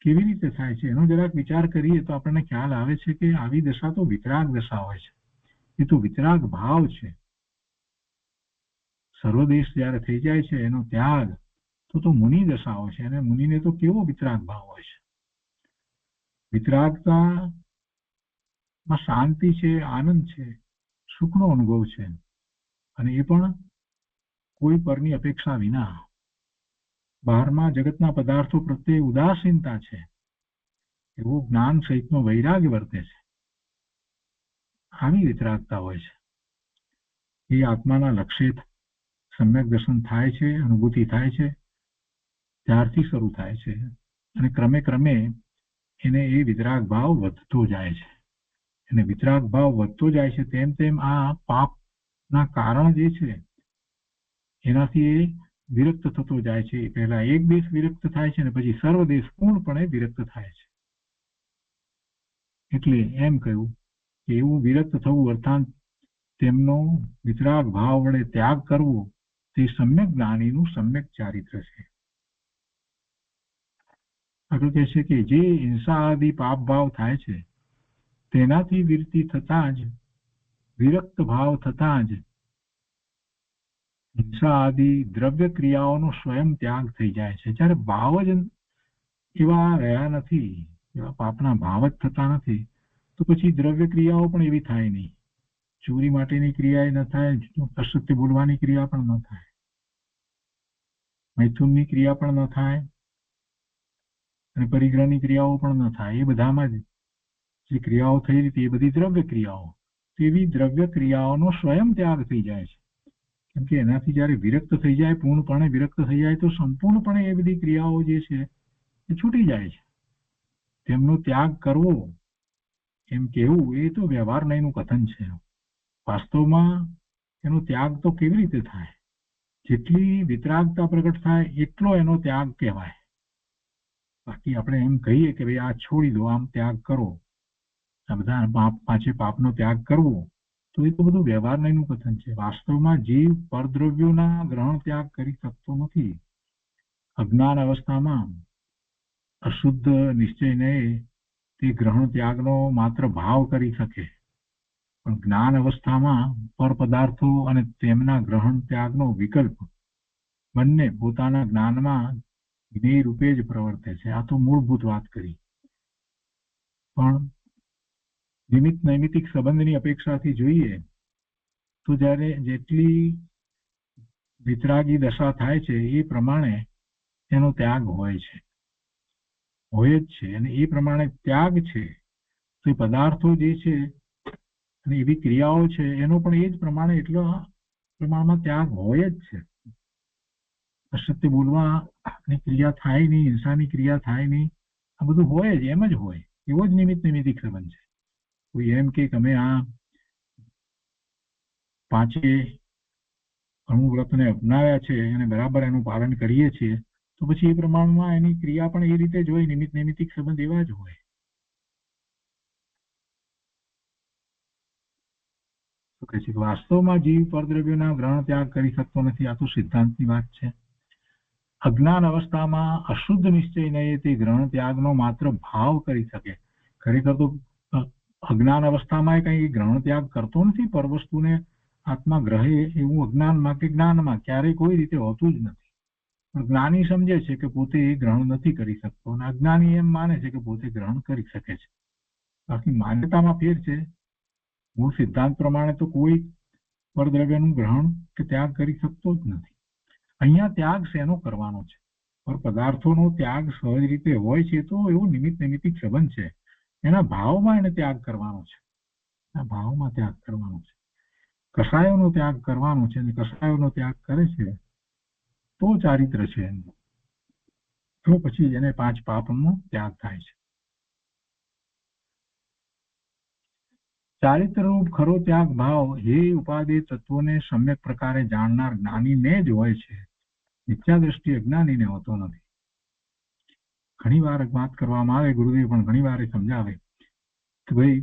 કેવી રીતે થાય છે, એનો જરાક વિચાર કરીએ તો આપણને ખ્યાલ આવે છે કે આવી દશા તો વિતરાગ દશા હોય છે. એ તો વિતરાગ ભાવ છે. સર્વદેશ જયારે થઈ જાય છે એનો ત્યાગ, તો મુનિ દશા હોય છે. અને મુનિને તો કેવો વિતરાગ ભાવ હોય છે. વિતરાગતામાં શાંતિ છે, આનંદ છે, સુખનો અનુભવ છે, અને એ પણ કોઈ પરની અપેક્ષા વિના. બહારમાં જગતના પદાર્થો પ્રત્યે ઉદાસીનતા છે, એવો જ્ઞાન સહિતનો વૈરાગ્ય વર્તે છે. આવી વિતરાગતા હોય છે. એ આત્માના લક્ષ્ય સમ્યક દર્શન થાય છે, અનુભૂતિ થાય છે, ત્યારથી શરૂ થાય છે. અને ક્રમે ક્રમે એને એ વિતરાગ ભાવ વધતો જાય છે. અને વિતરાગ ભાવ વધતો જાય છે તેમ તેમ આ પાપના કારણ જે છે એનાથી એ વિરક્ત થતો જાય છે. પહેલા એક દેશ વિરક્ત થાય છે અને પછી સર્વદેશ પૂર્ણપણે વિરક્ત થાય છે. એટલે એમ કહ્યું કે એવું વિરક્ત થવું, અર્થાત તેમનો વિતરાગ ભાવ વડે ત્યાગ કરવો, તે સમ્યક જ્ઞાનીનું સમ્યક ચારિત્ર છે. આગળ કહે છે કે જે હિંસા આદિ પાપ ભાવ થાય છે તેનાથી વીરતી થતા જ, વિરક્ત ભાવ થતા જ હિંસા આદિ દ્રવ્ય ક્રિયાઓનો સ્વયં ત્યાગ થઈ જાય છે. જ્યારે ભાવ જ એવા રહ્યા નથી, એવા પાપના ભાવ જ થતા નથી, તો પછી દ્રવ્ય ક્રિયાઓ પણ એવી થાય નહીં. ચોરી માટેની ક્રિયા ન થાય, અસત્ય બોલવાની ક્રિયા પણ ન થાય, મૈથુનની ક્રિયા પણ ન થાય, અને પરિગ્રહની ક્રિયાઓ પણ ન થાય. એ બધામાં જ જે ક્રિયાઓ થઈ હતી એ બધી દ્રવ્ય ક્રિયાઓ, તેવી દ્રવ્ય ક્રિયાઓનો સ્વયં ત્યાગ થઈ જાય છે. કેમ કે એનાથી જયારે વિરક્ત થઈ જાય, પૂર્ણપણે વિરક્ત થઈ જાય, તો સંપૂર્ણપણે એ બધી ક્રિયાઓ જે છે એ છૂટી જાય છે. તેમનો ત્યાગ કરવો એમ કેવું એ તો વ્યવહાર નહીંનું કથન છે. વાસ્તવમાં એનો ત્યાગ તો કેવી રીતે થાય? જેટલી વિતરાગતા પ્રગટ થાય એટલો એનો ત્યાગ કહેવાય. બાકી આપણે એમ કહીએ કે ભાઈ આ છોડી દો, આમ ત્યાગ કરો, આ બધા પાંચે પાપનો ત્યાગ કરવો, તો એ તો બધું વ્યવહાર નહીંનું કથન છે. વાસ્તવમાં જીવ પરદ્રવ્યોના ગ્રહણ ત્યાગ કરી શકતો નથી. અજ્ઞાન અવસ્થામાં અશુદ્ધ નિશ્ચયને તે ગ્રહણ ત્યાગનો માત્ર ભાવ કરી શકે, પણ જ્ઞાન અવસ્થામાં પર પદાર્થો અને તેમના ગ્રહણ ત્યાગનો વિકલ્પ બંને પોતાના જ્ઞાનમાં જ્ઞેય રૂપે જ પ્રવર્તે છે. આ તો મૂળભૂત વાત કરી. પણ નિમિત્ત નૈમિતિક સંબંધની અપેક્ષાથી જોઈએ તો જ્યારે જેટલી વિતરાગી દશા થાય છે એ પ્રમાણે એનો ત્યાગ હોય જ છે. અને એ પ્રમાણે ત્યાગ છે તો એ પદાર્થો જે છે અને એવી ક્રિયાઓ છે એનો પણ એ જ પ્રમાણે એટલા પ્રમાણમાં ત્યાગ હોય જ છે. અસત્ય બોલવાની ક્રિયા થાય નહીં, હિંસાની ક્રિયા થાય નહીં, આ બધું હોય જ, એમ જ હોય. એવો જ નિમિત્ત નૈમિતિક સંબંધ છે. કોઈ એમ કે અમે આ પાંચે અણુવ્રતને અપનાવ્યા છે અને બરાબર એનું પાલન કરીએ છીએ, તો પછી એ પ્રમાણમાં એની ક્રિયા પણ એ રીતે જ હોય. નિમિત્ત નૈમિતિક સંબંધ એવા જ હોય. શું કહે છે કે વાસ્તવમાં જીવ પરદ્રવ્યોના ગ્રહણ ત્યાગ કરી શકતો નથી. આ તો સિદ્ધાંતની વાત છે. અજ્ઞાન અવસ્થામાં અશુદ્ધ નિશ્ચય નહીં તે ગ્રહણ ત્યાગનો માત્ર ભાવ કરી શકે. ખરેખર તો અજ્ઞાન અવસ્થામાં કઈ ગ્રહણ ત્યાગ કરતો નથી. પરવસ્તુને આત્મા ગ્રહે એવું અજ્ઞાનમાં કે જ્ઞાનમાં ક્યારેય કોઈ રીતે હોતું જ નથી. પણ જ્ઞાની સમજે છે કે પોતે એ ગ્રહણ નથી કરી શકતો અને અજ્ઞાની એમ માને છે કે પોતે ગ્રહણ કરી શકે છે. બાકી માન્યતામાં ફેર છે. મૂળ સિદ્ધાંત પ્રમાણે તો કોઈ પરદ્રવ્યનું ગ્રહણ કે ત્યાગ કરી શકતો જ નથી. અહીંયા ત્યાગ શેનો કરવાનો છે? પર પદાર્થોનો ત્યાગ સહજ રીતે હોય છે તો એવો નિમિત્ત નૈમિતિક સંબંધ છે. એના ભાવમાં એને ત્યાગ કરવાનો છે. એના ભાવમાં ત્યાગ કરવાનો છે. કસાયોનો ત્યાગ કરવાનો છે અને કસાયોનો ત્યાગ કરે છે તો ચારિત્ર છે એનું. તો પછી એને પાંચ પાપનો ત્યાગ થાય છે. ચારિત્રરૂપ ખરો ત્યાગ ભાવ હે ઉપાદેય તત્વોને સમ્યક પ્રકારે જાણનાર જ્ઞાનીને જ હોય છે. મિથ્યા દ્રષ્ટિ અજ્ઞાનીને હોતો નથી. ઘણી વાર વાત કરવામાં આવે, ગુરુદેવ પણ ઘણી વાર સમજાવે કે ભાઈ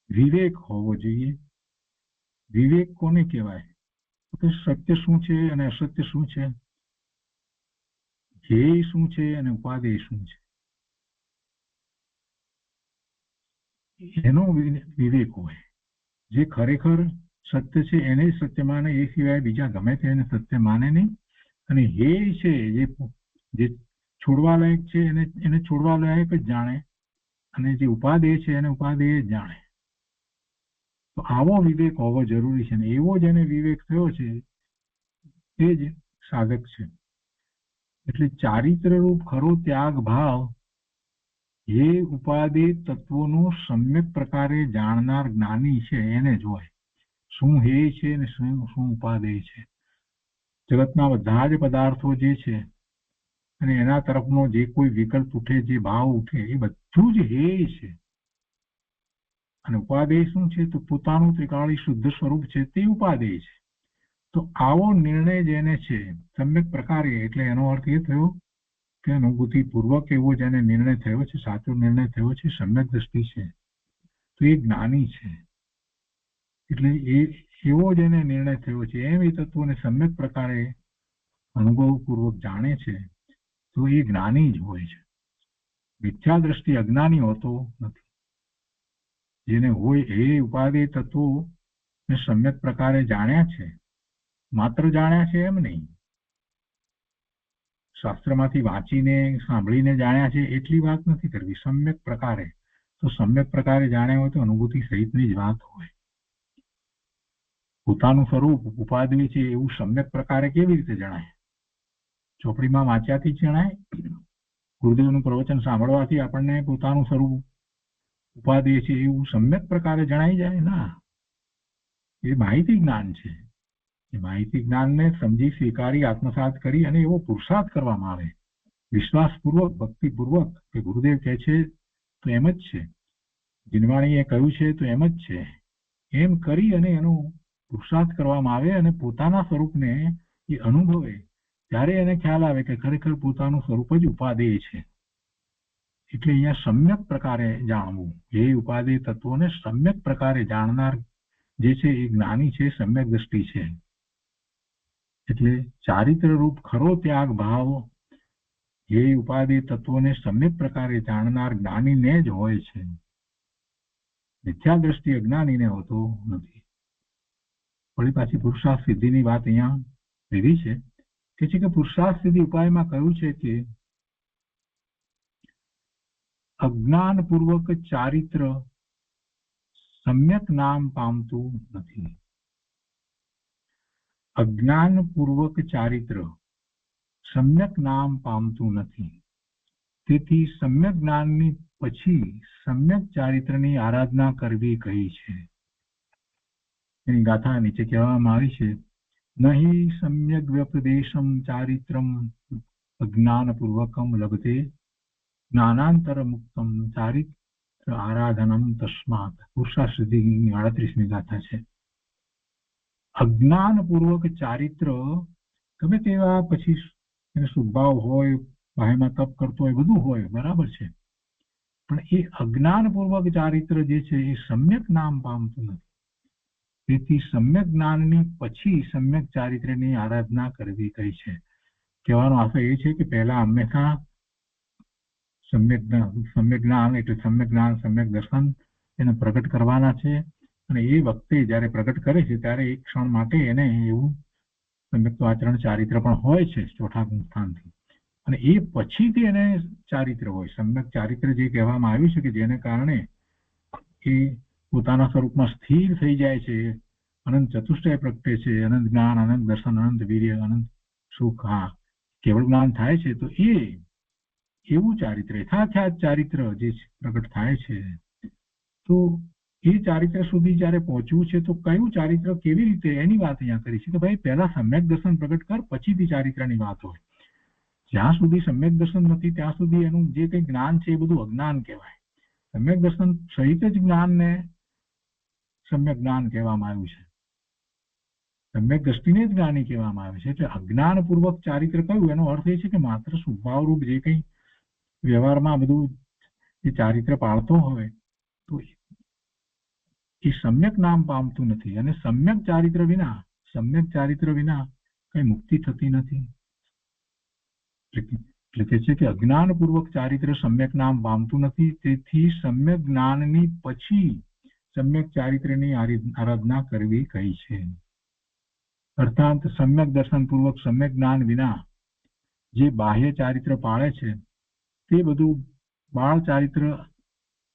વિવેક હોવો જોઈએ. વિવેક કોને કહેવાય? તો સત્ય શું છે અને અસત્ય શું છે, ધ્યેય શું છે અને ઉપાદેય શું છે, એનો વિવેક હોય. જે ખરેખર સત્ય છે એને જ સત્ય માને, એ સિવાય બીજા ગમે તેને સત્ય માને નહીં. અને હે છે જે છોડવા લાયક છે એને છોડવા લાયક જ જાણે, અને જે ઉપાદેય છે એને ઉપાદેય જ જાણે. તો આવો વિવેક હોવો જરૂરી છે. ને એવો જેને વિવેક થયો છે એ જ સાધક છે. એટલે ચારિત્ર રૂપ ખરો ત્યાગ ભાવ એ ઉપાદેય તત્વોનો સમ્યક પ્રકારે જાણનાર જ્ઞાની છે એને જ હોય. શું હે છે ને શું ઉપાદેય છે. જગતના બધા જ પદાર્થો જે છે અને એના તરફનો જે કોઈ વિકલ્પ ઉઠે, જે ભાવ ઉઠે, એ બધું જ હે છે. અને ઉપાદેય શું છે? તો પોતાનું ત્રિકાળી શુદ્ધ સ્વરૂપ છે તે ઉપાદેય છે. તો આવો નિર્ણય જેને છે સમ્યક પ્રકારે, એટલે એનો અર્થ એ થયો કે અનુભૂતિ પૂર્વક એવો જેને નિર્ણય થયો છે, સાચો નિર્ણય થયો છે, સમ્યક દ્રષ્ટિ છે, તો એ જ્ઞાની છે. એટલે એવો જેને નિર્ણય થયો છે એમ એ તત્વોને સમ્યક પ્રકારે અનુભવપૂર્વક જાણે છે તો એ જ્ઞાની જ હોય છે. મિથ્યા દ્રષ્ટિ અજ્ઞાની હોતો નથી. જેને હોય એ ઉપાદેય તત્વો ને સમ્યક પ્રકારે જાણ્યા છે, માત્ર જાણ્યા છે એમ નહીં, શાસ્ત્રમાંથી વાંચીને સાંભળીને જાણ્યા છે એટલી વાત નથી કરવી. સમ્યક પ્રકારે, તો સમ્યક પ્રકારે જાણ્યા હોય તો અનુભૂતિ સહિતની જ વાત હોય. પોતાનું સ્વરૂપ ઉપાદેય છે એવું સમ્યક પ્રકારે કેવી રીતે જણાય? ચોપડીમાં વાંચ્યાથી જ જણાય? ગુરુદેવનું પ્રવચન સાંભળવાથી આપણને પોતાનું સ્વરૂપ ઉપાદેય છે એવું સમ્યક પ્રકારે જણાઈ જાય ના? એ માહિતી જ્ઞાન છે. એ માહિતી જ્ઞાનને સમજી, સ્વીકારી, આત્મસાત કરી અને એવો પુરુષાર્થ કરવામાં આવે વિશ્વાસપૂર્વક, ભક્તિપૂર્વક કે ગુરુદેવ કહે છે તો એમ જ છે, જીનવાણીએ કહ્યું છે તો એમ જ છે, એમ કરી અને એનો પુરુષાર્થ કરવામાં આવે અને પોતાના સ્વરૂપને એ અનુભવે ત્યારે એને ખ્યાલ આવે કે ખરેખર પોતાનું સ્વરૂપ જ ઉપાદેય છે. એટલે અહીંયા સમ્યક પ્રકારે જાણવું, એ ઉપાદેય તત્વોને સમ્યક પ્રકારે જાણનાર જે છે એ જ્ઞાની છે, સમ્યક દ્રષ્ટિ છે. એટલે ચારિત્ર રૂપ ખરો ત્યાગ ભાવ એ ઉપાદેય તત્વોને સમ્યક પ્રકારે જાણનાર જ્ઞાનીને જ હોય છે. મિથ્યા દ્રષ્ટિ અજ્ઞાનીને હોતો નથી. વળી પાછી પુરુષાર્થ સિદ્ધિની વાત અહીંયા લીધી છે કે પુરુષાર્થ સિદ્ધિ ઉપાયમાં કહ્યું છે કે અજ્ઞાનપૂર્વક ચારિત્ર સમ્યક નામ પામતું નથી. અજ્ઞાનપૂર્વક ચારિત્ર સમ્યક નામ પામતું નથી. તેથી સમ્યક જ્ઞાનની પછી સમ્યક ચારિત્રની આરાધના કરવી કહી છે. એની ગાથા નીચે કહેવામાં આવી છે, નહીં સમ્યક વ્યપદેશમ ચારિત્રમ અજ્ઞાનપૂર્વકમ લભતે જ્ઞાનાંતર મુક્તમ ચારિત્ર આરાધનમ તસ્માત. પુરુષાર્થ સિદ્ધિની 38મી ગાથા છે. અજ્ઞાનપૂર્વક ચારિત્ર ગમે તેવા પછી એને સ્વભાવ હોય, ભાઈમાં તપ કરતો હોય, બધું હોય, બરાબર છે, પણ એ અજ્ઞાનપૂર્વક ચારિત્ર જે છે એ સમ્યક નામ પામતું નથી. તેથી સમ્યક જ્ઞાનની પછી સમ્યક ચારિત્રની આરાધના કરવી કહી છે. કહેવાનો આશય એ છે કે પહેલા હંમેશા સમ્યક જ્ઞાન એટલે સમ્યક જ્ઞાન, સમ્યક દર્શન એને પ્રગટ કરવાના છે, અને એ વખતે જયારે પ્રગટ કરે છે ત્યારે એક ક્ષણ માટે એને એવું સમ્યક આચરણ ચારિત્ર પણ હોય છે ચોથા સ્થાનથી, અને એ પછીથી એને ચારિત્ર હોય. સમ્યક ચારિત્ર જે કહેવામાં આવ્યું છે કે જેને કારણે એ પોતાના સ્વરૂપમાં સ્થિર થઈ જાય છે, અનંત ચતુષ્ટય પ્રગટે છે, અનંત જ્ઞાન, અનંત દર્શન, અનંત વીર્ય, અનંત સુખ, હા કેવળ જ્ઞાન થાય છે. તો એ એવું ચારિત્ર, યથાખ્યાત ચારિત્ર જે પ્રગટ થાય છે, તો એ ચારિત્ર સુધી જયારે પહોંચવું છે તો કયું ચારિત્ર કેવી રીતે, એની વાત અહીંયા કરી છે કે ભાઈ પહેલા સમ્યક દર્શન પ્રગટ કર, પછીથી ચારિત્રની વાત હોય. જ્યાં સુધી સમ્યક દર્શન નથી ત્યાં સુધી એનું જે કંઈ જ્ઞાન છે એ બધું અજ્ઞાન કહેવાય. સમ્યક દર્શન સહિત જ જ્ઞાનને સમ્યક જ્ઞાન કહેવામાં આવ્યું છે. સમ્યક દ્રષ્ટિને જ જ્ઞાની કહેવામાં આવે છે. એટલે અજ્ઞાનપૂર્વક ચારિત્ર કયું, એનો અર્થ એ છે કે માત્ર સ્વભાવરૂપ જે કંઈ વ્યવહારમાં બધું જે ચારિત્ર પાળતો હોય તો એ સમ્યક નામ પામતું નથી. અને સમ્યક ચારિત્ર વિના કઈ મુક્તિ થતી નથી. એટલે કે છે કે અજ્ઞાનપૂર્વક ચારિત્ર સમ્યક નામ પામતું નથી. તેથી સમ્યક જ્ઞાનની પછી સમ્યક ચારિત્રની આરાધના કરવી કહી છે. અર્થાત સમ્યક દર્શન પૂર્વક સમ્યક જ્ઞાન વિના જે બાહ્ય ચારિત્ર પાળે છે તે બધું બાળ ચારિત્ર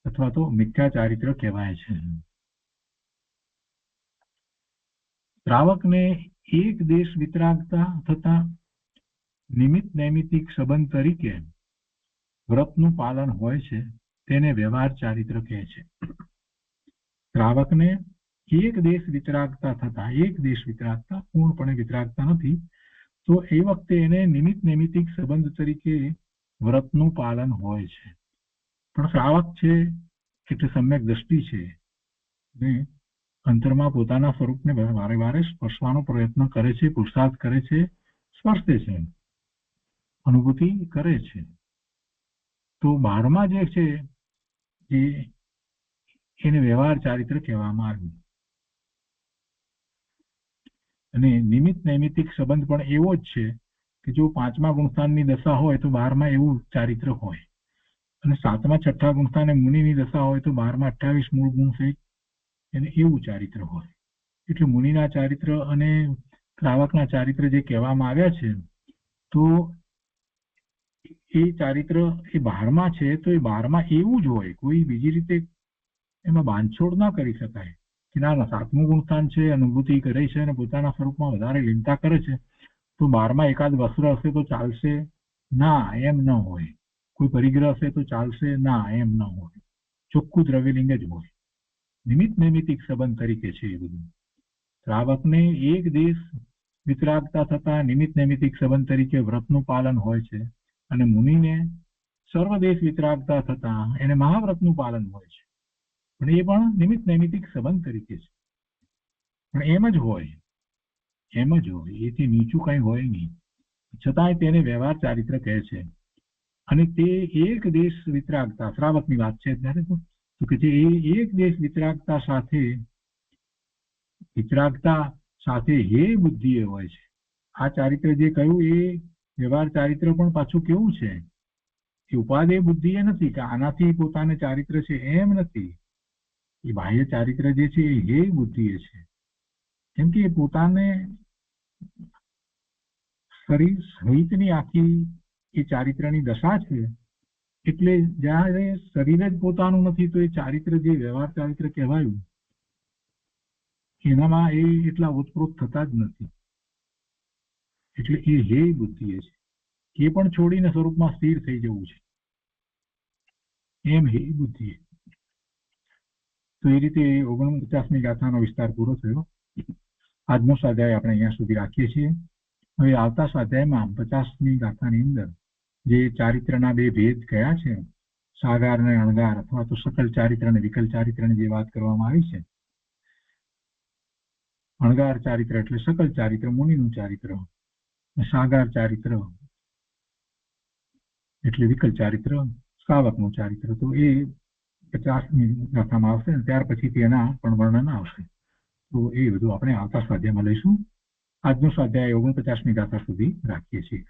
અથવા તો મિથ્યા ચારિત્ર કહેવાય છે. શ્રાવકને એક દેશ વિતરાગતા થતા નિમિત્ત નૈમિતિક સંબંધ તરીકે વ્રતનું પાલન હોય છે, તેને વ્યવહાર ચારિત્ર કહે છે. શ્રાવકને એક દેશ વિતરાગતા થતા, એક દેશ વિતરાગતા, પૂર્ણપણે વિતરાગતા નથી, તો એ વખતે એને નિમિત્ત નૈમિતિક સંબંધ તરીકે વ્રતનું પાલન હોય છે. પણ શ્રાવક છે એટલે સમ્યક દ્રષ્ટિ છે ને અંતરમાં પોતાના સ્વરૂપને વારે વારે સ્પર્શવાનો પ્રયત્ન કરે છે, પુરુષાર્થ કરે છે, સ્પર્શે છે, અનુભૂતિ કરે છે. તો બહારમાં જે છે એ એને વ્યવહાર ચારિત્ર કહેવામાં આવ્યું. અને નિમિત્ત નૈમિતિક સંબંધ પણ એવો જ છે કે જો 5મા ગુણસ્થાનની દશા હોય તો 12માં એવું ચારિત્ર હોય, અને 7મા 6ઠા ગુણસ્થાને મુનિની દશા હોય તો 12માં 28 મૂળ ગુણ સહિત એને એવું ચારિત્ર હોય. એટલે મુનિના ચારિત્ર અને શ્રાવકના ચારિત્ર જે કહેવામાં આવ્યા છે, તો એ ચારિત્ર એ 12માં છે તો એ 12માં એવું જ હોય, કોઈ બીજી રીતે એમાં બાંધછોડ ના કરી શકાય કે ના 7મું ગુણસ્થાન છે, અનુભૂતિ કરે છે અને પોતાના સ્વરૂપમાં વધારે લીનતા કરે છે, તો 12માં એકાદ વસ્ત્ર હશે તો ચાલશે, ના એમ ન હોય. કોઈ પરિગ્રહ હશે તો ચાલશે, ના એમ ન હોય. ચોખ્ખું દ્રવ્યલિંગ જ હોય. નિમિત્ત નૈમિતિક સંબંધ તરીકે છે એ બધું. શ્રાવકને એક દેશ વિતરાગતા થતા નિમિત્ત નૈમિતિક સંબંધ તરીકે વ્રતનું પાલન હોય છે, અને મુનિને સર્વદેશ વિતરાગતા થતા એને મહાવ્રતનું પાલન હોય છે, પણ એ પણ નિમિત્ત નૈમિતિક સંબંધ તરીકે છે. પણ એમ જ હોય, એથી નીચું કઈ હોય નહીં, છતાંય તેને વ્યવહાર ચારિત્ર કહે છે. અને તે એક દેશ વિતરાગતા, શ્રાવકની વાત છે ત્યારે તો કે જે એક દેશ વિતરાગતા સાથે હે બુદ્ધિ એ હોય છે. આ ચારિત્ર જે કહ્યું એ વ્યવહાર ચારિત્ર પણ પાછું કેવું છે, એ ઉપાદેય બુદ્ધિ એ નથી કે આનાથી પોતાને ચારિત્ર છે એમ નથી. એ બાહ્ય ચારિત્ર જે છે એ હે બુદ્ધિ છે. કેમ કે એ પોતાને શરીર સહિતની આખી એ ચારિત્રની દશા છે. એટલે જ્યારે શરીર જ પોતાનું નથી તો એ ચારિત્ર જે વ્યવહાર ચારિત્ર કહેવાયું એનામાં એ એટલા ઓતપ્રોત થતા જ નથી. એટલે એ હે બુદ્ધિ છે. એ પણ છોડીને સ્વરૂપમાં સ્થિર થઈ જવું છે એમ હે બુદ્ધિ. તો એ રીતે 49મી ગાથાનો વિસ્તાર પૂરો થયો. આજનો સ્વાધ્યાય આપણે અહીંયા સુધી રાખીએ છીએ. હવે આવતા સ્વાધ્યાયમાં 50મી ગાથાની અંદર જે ચારિત્રના બે ભેદ કયા છે, સાગાર અને અણગાર અથવા તો સકલ ચારિત્ર અને વિકલ ચારિત્રની જે વાત કરવામાં આવી છે. અણગાર ચારિત્ર એટલે સકલ ચારિત્ર, મુનિનું ચારિત્ર. સાગાર ચારિત્ર એટલે વિકલ ચારિત્ર, શ્રાવકનું ચારિત્ર. તો એ 50મી ગાથામાં આવશે અને ત્યાર પછી એના પણ વર્ણન આવશે. તો એ બધું આપણે આવતા સ્વાધ્યાયમાં લઈશું. આજનો સ્વાધ્યાય 49મી ગાથા સુધી રાખીએ છીએ.